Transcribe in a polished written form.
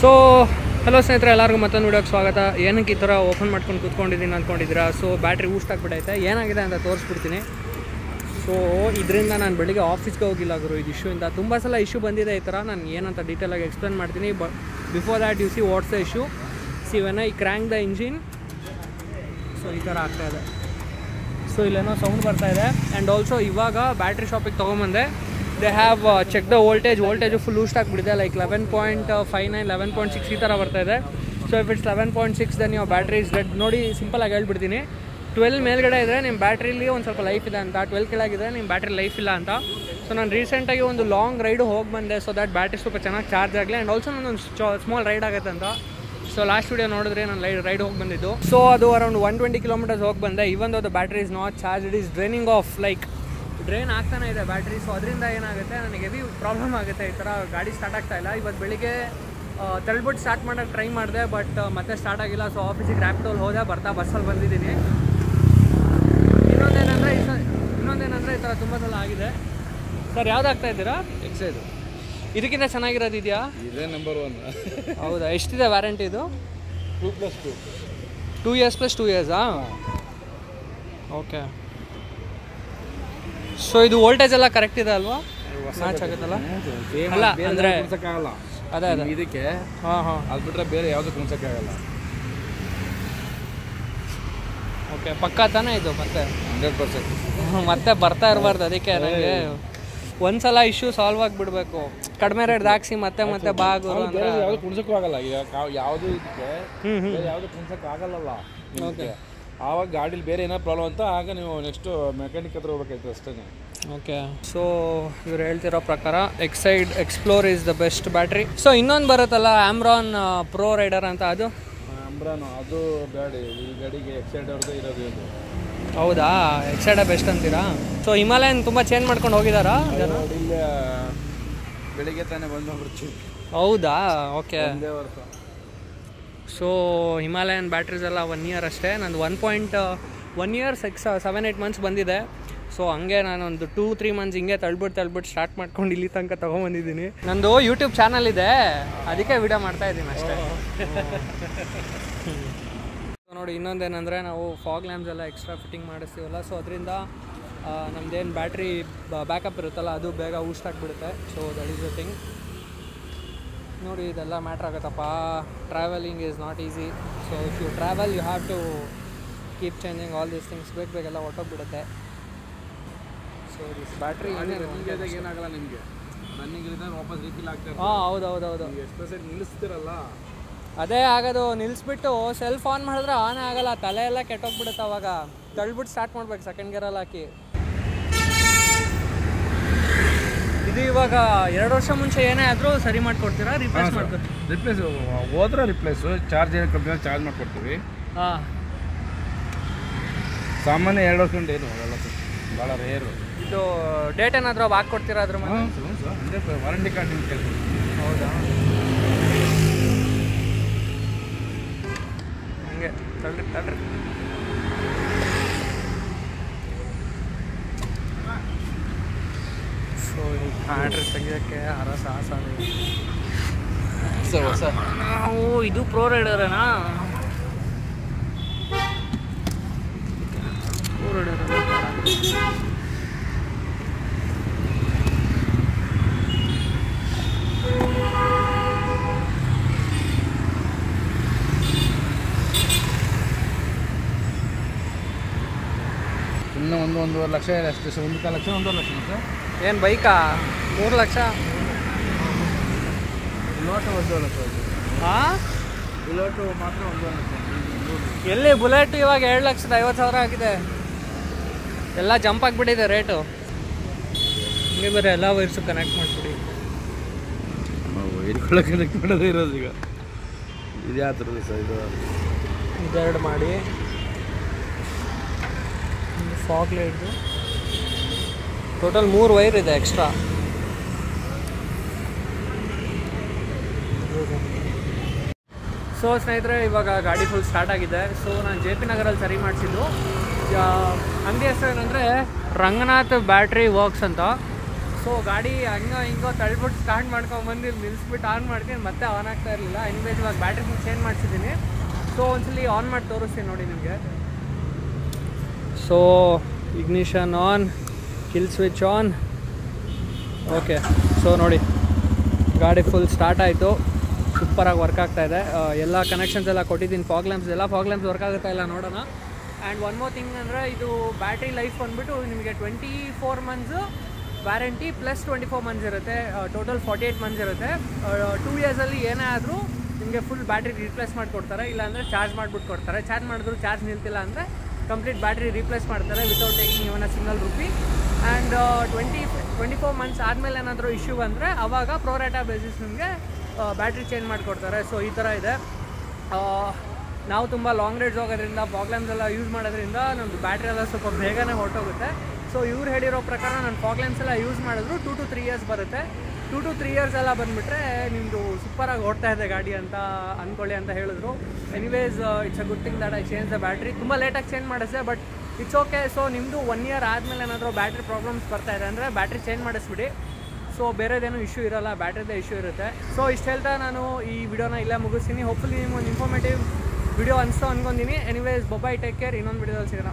So hello ಸ್ನೇಹಿತರೆ, ಎಲ್ಲರಿಗೂ ಮತ್ತೊಂದು ವಿಡಿಯೋಗೆ ಸ್ವಾಗತ. ಏನಕ್ಕೆ ಈ ಥರ ಓಪನ್ ಮಾಡ್ಕೊಂಡು ಕೂತ್ಕೊಂಡಿದ್ದೀನಿ ಅಂದ್ಕೊಂಡಿದ್ದೀರಾ? So battery ಊಷ್ಟಾಗ್ಬಿಟ್ಟೈತೆ. ಏನಾಗಿದೆ ಅಂತ ತೋರಿಸ್ಬಿಡ್ತೀನಿ. ಸೊ ಇದರಿಂದ ನಾನು ಬೆಳಿಗ್ಗೆ ಆಫೀಸ್ಗೆ ಹೋಗಿಲ್ಲ ಗುರು, ಇದು ಇಶ್ಯೂಯಿಂದ. ತುಂಬ ಸಲ ಇಶ್ಯೂ ಬಂದಿದೆ ಈ ಥರ. ನಾನು ಏನಂತ ಡೀಟೇಲಾಗಿ ಎಕ್ಸ್ಪ್ಲೇನ್ ಮಾಡ್ತೀನಿ. Before that U C what's the issue. See when I crank the engine, so ಈ ಥರ ಆಗ್ತಾಯಿದೆ. ಸೊ ಇಲ್ಲೇನೋ ಸೌಂಡ್ ಬರ್ತಾಯಿದೆ. ಆ್ಯಂಡ್ ಆಲ್ಸೋ ಇವಾಗ ಬ್ಯಾಟ್ರಿ ಶಾಪಿಗೆ ತೊಗೊಂಬಂದೆ. They have check the voltage full ಊಸ್ಟ್ ಆಗಿಬಿಟ್ಟಿದೆ. ಲೈಕ್ 11.59 11.6 ಈ ಥರ ಬರ್ತಾಯಿದೆ. So if it's 11.6 then your battery is dead. ನೋಡಿ, ಸಿಂಪಲಾಗಿ ಹೇಳ್ಬಿಡ್ತೀನಿ. 12 ಮೇಲ್ಗಡೆ ಇದ್ದರೆ ನಿಮ್ಮ ಬ್ಯಾಟ್ರಿಲಿ ಒಂದು ಸ್ವಲ್ಪ ಲೈಫ್ ಇದೆ ಅಂತ, 12 ಕೆಳಗಿದೆ ನಿಮ್ಮ ಬ್ಯಾಟ್ರಿ ಲೈಫ್ ಇಲ್ಲ ಅಂತ. ಸೊ ನಾನು ರೀಸೆಂಟಾಗಿ ಒಂದು ಲಾಂಗ್ ರೈಡು ಹೋಗಿ ಬಂದೆ, ಸೊ ದ್ಯಾಟ್ ಬ್ಯಾಟ್ರಿ ಸ್ವಲ್ಪ ಚೆನ್ನಾಗಿ ಚಾರ್ಜ್ ಆಗಲಿ. ಆ್ಯಂಡ್ ಆಲ್ಸೋ ನಾನೊಂದು ಸ್ಮಾಲ್ ರೈಡ್ ಆಗುತ್ತೆ ಅಂತ. ಸೊ ಲಾಸ್ಟ್ ವೀಡಿಯೋ ನೋಡಿದ್ರೆ ನಾನು ರೈಡ್ ಹೋಗಿ ಬಂದಿದ್ದು. ಸೊ ಅದು ಅರೌಂಡ್ 120 ಕಿಲೋಮೀಟರ್ಸ್ ಹೋಗಿ ಬಂದೆ. Even the battery is not charge, it is draining of, like drain ಆಗ್ತಾನೆ ಇದೆ ಬ್ಯಾಟ್ರಿ. ಸೊ ಅದರಿಂದ ಏನಾಗುತ್ತೆ, ನನಗೆ ಹೆವಿ ಪ್ರಾಬ್ಲಮ್ ಆಗುತ್ತೆ. ಈ ಥರ ಗಾಡಿ ಸ್ಟಾರ್ಟ್ ಆಗ್ತಾಯಿಲ್ಲ. ಇವತ್ತು ಬೆಳಿಗ್ಗೆ ತಳ್ಬಿಟ್ಟು ಸ್ಟಾರ್ಟ್ ಮಾಡೋಕ್ಕೆ ಟ್ರೈ ಮಾಡಿದೆ, ಬಟ್ ಮತ್ತೆ ಸ್ಟಾರ್ಟ್ ಆಗಿಲ್ಲ. ಸೊ ಆಫೀಸಿಗೆ ರ್ಯಾಪಿಡೋಲ್ಲಿ ಹೋದೆ, ಬರ್ತಾ ಬಸ್ಸಲ್ಲಿ ಬಂದಿದ್ದೀನಿ. ಇನ್ನೊಂದೇನಂದರೆ ಈ ಥರ ತುಂಬ ಸಲ ಆಗಿದೆ. ಸರ್ ಯಾವ್ದು ಆಗ್ತಾ ಇದ್ದೀರಾ? ಎಕ್ಸೈದು. ಇದಕ್ಕಿಂತ ಚೆನ್ನಾಗಿರೋದು ಇದೆಯಾ? ಇದೇ ನಂಬರ್ 1. ಹೌದಾ? ಎಷ್ಟಿದೆ ವ್ಯಾರಂಟಿ ಇದು? 2+2. 2 years + 2 years. ಓಕೆ. ಸೊ ಇದು ವೋಲ್ಟೇಜ್ ಎಲ್ಲ ಕರೆಕ್ಟ್ ಇದೆ ಅಲ್ವಾ? ಮ್ಯಾಚ್ ಆಗುತ್ತಲ್ಲ? ಅಲ್ಲ ಅಂದರೆ ಅದೇ ಇದಕ್ಕೆ ಅದು ಬಿಟ್ಟರೆ ಬೇರೆ ಯಾವುದು ಕುಣಿಸೋಕ್ಕಾಗಲ್ಲ. ಓಕೆ, ಪಕ್ಕಾ ತಾನೇ ಇದು? ಮತ್ತೆ 100% ಮತ್ತೆ ಬರ್ತಾ ಇರಬಾರ್ದು. ಅದಕ್ಕೆ ನನಗೆ ಒಂದ್ಸಲ ಇಶ್ಯೂ ಸಾಲ್ವ್ ಆಗಿಬಿಡ್ಬೇಕು. ಕಡಿಮೆ ರೇಟ್ ಹಾಕ್ಸಿ ಮತ್ತೆ ಬಾಗು ಅಂದರೆ ಯಾವುದು ಕುಣಿಸೋಕ್ಕೂ ಆಗಲ್ಲ. ಯಾವುದು ಇದಕ್ಕೆ ಯಾವುದು ಕುಣಿಸೋಕ್ಕಾಗಲ್ಲ. ಓಕೆ, ಆವಾಗ ಗಾಡೀಲಿ ಬೇರೆ ಏನೋ ಪ್ರಾಬ್ಲಮ್ ಅಂತ ಆಗ ನೀವು ನೆಕ್ಸ್ಟು ಮೆಕ್ಯಾನಿಕ್ ಹತ್ರ ಹೋಗ್ಬೇಕಾಯ್ತು ಅಷ್ಟೇ. ಓಕೆ. ಸೊ ಇವ್ರು ಹೇಳ್ತಿರೋ ಪ್ರಕಾರ Exide explore is the best battery. So ಇನ್ನೊಂದು ಬರುತ್ತಲ್ಲ ಆಮ್ರಾನ್ ಪ್ರೋ ರೈಡರ್ ಅಂತ, ಅದು ಆಮ್ರಾನು ಅದು ಗಾಡಿ, ಈ ಗಾಡಿಗೆ ಎಕ್ಸೈಡ್ ಅವ್ರದ್ದು ಇರೋದು ಇದು. ಹೌದಾ? ಎಕ್ಸೈಡೇ ಬೆಸ್ಟ್ ಅಂತೀರಾ? ಸೊ ಹಿಮಾಲಯನ್ ತುಂಬ ಚೇಂಜ್ ಮಾಡ್ಕೊಂಡು ಹೋಗಿದ್ದಾರಾ? ಇಲ್ಲ, ಬೆಳಿಗ್ಗೆ ತಾನೇ ಬಂದು ಬರ್ತೀವಿ. ಹೌದಾ? ಓಕೆ. ಸೊ ಹಿಮಾಲಯನ್ ಬ್ಯಾಟ್ರೀಸ್ ಎಲ್ಲ 1 year ಅಷ್ಟೇ. ನಂದು 1 year 7-8 months ಬಂದಿದೆ. ಸೊ ಹಂಗೆ ನಾನೊಂದು 2-3 months ಹಿಂಗೆ ತಳ್ಬಿಟ್ಟು ಸ್ಟಾರ್ಟ್ ಮಾಡ್ಕೊಂಡು ಇಲ್ಲಿ ತನಕ ತೊಗೊಂಬಂದಿದ್ದೀನಿ. ನಂದು ಯೂಟ್ಯೂಬ್ ಚಾನಲ್ ಇದೆ, ಅದಕ್ಕೆ ವಿಡಿಯೋ ಮಾಡ್ತಾಯಿದ್ದೀನಿ ಅಷ್ಟೇ. ನೋಡಿ, ಇನ್ನೊಂದೇನೆಂದರೆ ನಾವು ಫಾಗ್ ಲ್ಯಾಂಪ್ಸ್ ಎಲ್ಲ ಎಕ್ಸ್ಟ್ರಾ ಫಿಟ್ಟಿಂಗ್ ಮಾಡಿಸ್ತೀವಲ್ಲ, ಸೊ ಅದರಿಂದ ನಮ್ಮದೇನು ಬ್ಯಾಟ್ರಿ ಬ್ಯಾಕಪ್ ಇರುತ್ತಲ್ಲ, ಅದು ಬೇಗ ಊಸ್ಟ್ ಆಗಿಬಿಡುತ್ತೆ. So that is the thing. ನೋಡಿ, ಇದೆಲ್ಲ ಮ್ಯಾಟ್ರ್ ಆಗುತ್ತಪ್ಪ. Travelling is not easy. So if you travel you have to keep changing all these things. ಬೇಗೆಲ್ಲ ಹೊಟ್ಟೋಗ್ಬಿಡುತ್ತೆ. ಸೊ ದಿಸ್ ಬ್ಯಾಟ್ರಿ ಏನಾಗಲ್ಲ ನಿಮಗೆ, ರನ್ನಿಂಗ್ ವಾಪಸ್ ರೀಫಿಲ್ ಆಗ್ತದೆ. ಹೌದು. ಎಕ್ಸ್ಪ್ರೆಸ್ ನಿಲ್ಲಿಸ್ತಿರಲ್ಲ, ಅದೇ ಆಗೋದು. ನಿಲ್ಲಿಸ್ಬಿಟ್ಟು ಸೆಲ್ಫ್ ಆನ್ ಮಾಡಿದ್ರೆ ಆನ್ ಆಗಲ್ಲ, ತಲೆ ಎಲ್ಲ ಕೆಟ್ಟೋಗ್ಬಿಡುತ್ತೆ. ಅವಾಗ ತಳ್ಬಿಟ್ಟು ಸ್ಟಾರ್ಟ್ ಮಾಡ್ಬೇಕು ಸೆಕೆಂಡ್ ಗೇರಲ್ಲಿ ಹಾಕಿ. ಇದು ಇವಾಗ 2 ವರ್ಷ ಮುಂಚೆ ಏನೇ ಆದರೂ ಸರಿ ಮಾಡಿಕೊಡ್ತೀರಾ? ರಿಪ್ಲೇಸ್ ಮಾಡ್ಕೊಡ್ತೀವಿ. ಹೋದ್ರೆ ರಿಪ್ಲೇಸು, ಚಾರ್ಜ್ ಏನು ಕಮ್ಮಿ ಚಾರ್ಜ್ ಮಾಡಿಕೊಡ್ತೀವಿ. ಹಾಂ, ಸಾಮಾನ್ಯ 2 ವರ್ಷದಿಂದ ಏನು ಹೋಗಲ್ಲ, ಭಾಳ ರೇರು. ಇದು ಡೇಟ್ ಏನಾದರೂ ಹಾಕ್ಕೊಡ್ತೀರಾ ಅದ್ರ ಮೇಲೆ? ವಾರಂಟಿ ಕಾರ್ಡ್ ನಿಮ್ಗೆ ಕೇಳ್ತೀವಿ. ಹೌದಾ? ಹಂಗೆ ತಳ್ರಿ. ಸೊ ಈ ಬ್ಯಾಟ್ರಿ ತೆಗಿಯೋಕ್ಕೆ ಸಾಹಸ. ನಾವು ಇದು ಪ್ರೋ ರೈಡರೇನಾ? ಪ್ರೋ ರೈಡರ್ ಇನ್ನು 1.5 ಲಕ್ಷ ಇದೆ ಅಷ್ಟೇ. 1 ಲಕ್ಷ 1.5 ಲಕ್ಷ ಸರ್. ಏನು ಬೈಕಾ? 3 ಲಕ್ಷ. ಬುಲೆಟ್ 1.5 ಲಕ್ಷ. ಹಾಂ, ಬುಲೆಟು ಮಾತ್ರ 1.5 ಲಕ್ಷ. ಎಲ್ಲಿ ಬುಲೆಟ್ ಇವಾಗ 2,50,000 ಆಗಿದೆ. ಎಲ್ಲ ಜಂಪ್ ಆಗಿಬಿಟ್ಟಿದೆ ರೇಟು. ಹಿಂಗೆ ಬೇರೆ ಎಲ್ಲ ವೈರ್ಸು ಕನೆಕ್ಟ್ ಮಾಡಿಬಿಡಿ. ವೈರ್ಗಳ ಕನೆಕ್ಟ್ ಮಾಡೋದೇ ಇರೋದು ಈಗ. ಇದು ಯಾವ ಥರದ್ದು ಸರ್? ಇದೆರಡು ಮಾಡಿ ಫಾಗ್ ಲೈಟ್ದು ಟೋಟಲ್ 3 ವೈರ್ ಇದೆ ಎಕ್ಸ್ಟ್ರಾ. ಸೊ ಸ್ನೇಹಿತರೆ, ಇವಾಗ ಗಾಡಿ ಫುಲ್ ಸ್ಟಾರ್ಟ್ ಆಗಿದೆ. ಸೊ ನಾನು JP ನಗರಲ್ಲಿ ಸರಿ ಮಾಡಿಸಿದ್ದು. ಅಂಗಡಿ ಹೆಸರು ಏನಂದರೆ ರಂಗನಾಥ್ ಬ್ಯಾಟ್ರಿ ವರ್ಕ್ಸ್ ಅಂತ. ಸೊ ಸೊ ಗಾಡಿ ಹಂಗೋ ಹಿಂಗೋ ತಳ್ಬಿಟ್ಟು ಸ್ಟಾರ್ಟ್ ಮಾಡ್ಕೊಂಬಂದು ಇಲ್ಲಿ ನಿಲ್ಲಿಸ್ಬಿಟ್ಟು ಆನ್ ಮಾಡ್ತೀನಿ, ಮತ್ತೆ ಆನ್ ಆಗ್ತಾ ಇರಲಿಲ್ಲ. ಎನಿವೇಸ್ ಇವಾಗ ಬ್ಯಾಟ್ರಿ ಚೇಂಜ್ ಮಾಡಿಸಿದ್ದೀನಿ. ಸೊ ಒಂದ್ಸಲಿ ಆನ್ ಮಾಡಿ ತೋರಿಸ್ತೀನಿ ನೋಡಿ ನಿಮಗೆ. So ignition on, kill switch on. Okay, so ನೋಡಿ ಗಾಡಿ ಫುಲ್ ಸ್ಟಾರ್ಟ್ ಆಯಿತು, ಸೂಪರಾಗಿ ವರ್ಕ್ ಆಗ್ತಾಯಿದೆ. ಎಲ್ಲ ಕನೆಕ್ಷನ್ಸ್ ಎಲ್ಲ ಕೊಟ್ಟಿದ್ದೀನಿ, ಫಾಗ್ ಲ್ಯಾಂಪ್ಸ್ ವರ್ಕ್ ಆಗುತ್ತಾ ಇಲ್ಲ ನೋಡೋಣ. ಆ್ಯಂಡ್ ಒನ್ ಮೋರ್ ಥಿಂಗ್ ಅಂದರೆ ಇದು ಬ್ಯಾಟ್ರಿ ಲೈಫ್ ಬಂದುಬಿಟ್ಟು ನಿಮಗೆ 24 ಮಂತ್ಸು ವ್ಯಾರಂಟಿ ಪ್ಲಸ್ 24 ಮಂತ್ಸ್ ಇರುತ್ತೆ, ಟೋಟಲ್ 48 ಮಂತ್ಸ್ ಇರುತ್ತೆ. 2 ಇಯರ್ಸಲ್ಲಿ ಏನೇ ಆದರೂ ನಿಮಗೆ ಫುಲ್ ಬ್ಯಾಟ್ರಿ ರೀಪ್ಲೇಸ್ ಮಾಡಿಕೊಡ್ತಾರೆ, ಇಲ್ಲಾಂದರೆ ಚಾರ್ಜ್ ಮಾಡಿಬಿಟ್ಟು ಕೊಡ್ತಾರೆ. ಚಾರ್ಜ್ ಮಾಡಿದ್ರು ಚಾರ್ಜ್ ನಿಲ್ತಿಲ್ಲ ಅಂದರೆ ಕಂಪ್ಲೀಟ್ ಬ್ಯಾಟ್ರಿ ರೀಪ್ಲೇಸ್ ಮಾಡ್ತಾರೆ without taking even a single rupee. And 24 months ಆದಮೇಲೆ ಏನಾದರೂ ಇಶ್ಯೂ ಬಂದರೆ ಆವಾಗ ಪ್ರೋರೇಟಾ ಬೇಸಿಸ್ ನಿಮಗೆ ಬ್ಯಾಟ್ರಿ ಚೇಂಜ್ ಮಾಡಿಕೊಡ್ತಾರೆ. ಸೊ ಈ ಥರ ಇದೆ. ನಾವು ತುಂಬ ಲಾಂಗ್ ರೈಡ್ಸ್ ಹೋಗೋದ್ರಿಂದ ಫಾಗ್ ಲ್ಯಾಂಪ್ಸ್ ಎಲ್ಲ ಯೂಸ್ ಮಾಡೋದ್ರಿಂದ ನಮ್ಮದು ಬ್ಯಾಟ್ರಿ ಎಲ್ಲ ಸ್ವಲ್ಪ ಬೇಗನೆ ಹೊರಟೋಗುತ್ತೆ. ಸೊ ಇವ್ರು ಹೇಳಿರೋ ಪ್ರಕಾರ ನಾನು ಫಾಗ್ ಲ್ಯಾಂಪ್ಸ್ ಎಲ್ಲ ಯೂಸ್ ಮಾಡಿದ್ರು 2 to 3 ಇಯರ್ಸ್ ಬರುತ್ತೆ. 2 to 3 ಇಯರ್ಸ್ ಎಲ್ಲ ಬಂದುಬಿಟ್ರೆ ನಿಮ್ಮದು ಸೂಪರಾಗಿ ಓಡ್ತಾ ಇದೆ ಗಾಡಿ ಅಂತ ಅಂದ್ಕೊಳ್ಳಿ ಅಂತ ಹೇಳಿದ್ರು. Anyways it's a good thing that I change the battery. ತುಂಬ ಲೇಟಾಗಿ ಚೇಂಜ್ ಮಾಡಿದೆ, ಬಟ್ ಇಟ್ಸ್ ಓಕೆ. ಸೊ ನಿಮ್ಮದು 1 ಇಯರ್ ಆದಮೇಲೆ ಏನಾದರೂ ಬ್ಯಾಟ್ರಿ ಪ್ರಾಬ್ಲಮ್ಸ್ ಬರ್ತಾಯಿದೆ ಅಂದರೆ ಬ್ಯಾಟ್ರಿ ಚೇಂಜ್ ಮಾಡಿಸ್ಬಿಡಿ. ಸೊ ಬೇರೆದೇನೂ ಇಶ್ಯೂ ಇರೋಲ್ಲ, ಬ್ಯಾಟ್ರಿದೇ ಇಶ್ಯೂ ಇರುತ್ತೆ. ಸೊ ಇಷ್ಟು ಹೇಳ್ತಾ ನಾನು ಈ ವಿಡಿಯೋನ ಇಲ್ಲೇ ಮುಗಿಸ್ತೀನಿ. ಹೋಪ್ಫುಲಿ ನಿಮ್ಗೊಂದು ಇನ್ಫಾರ್ಮೇಟಿವ್ ವಿಡಿಯೋ ಅನಿಸ್ತು ಅನ್ಕೊಂತೀನಿ. Anyways bye, take care. ಇನ್ನೊಂದು ವಿಡಿಯೋದಲ್ಲಿ ಸಿಗೋಣ.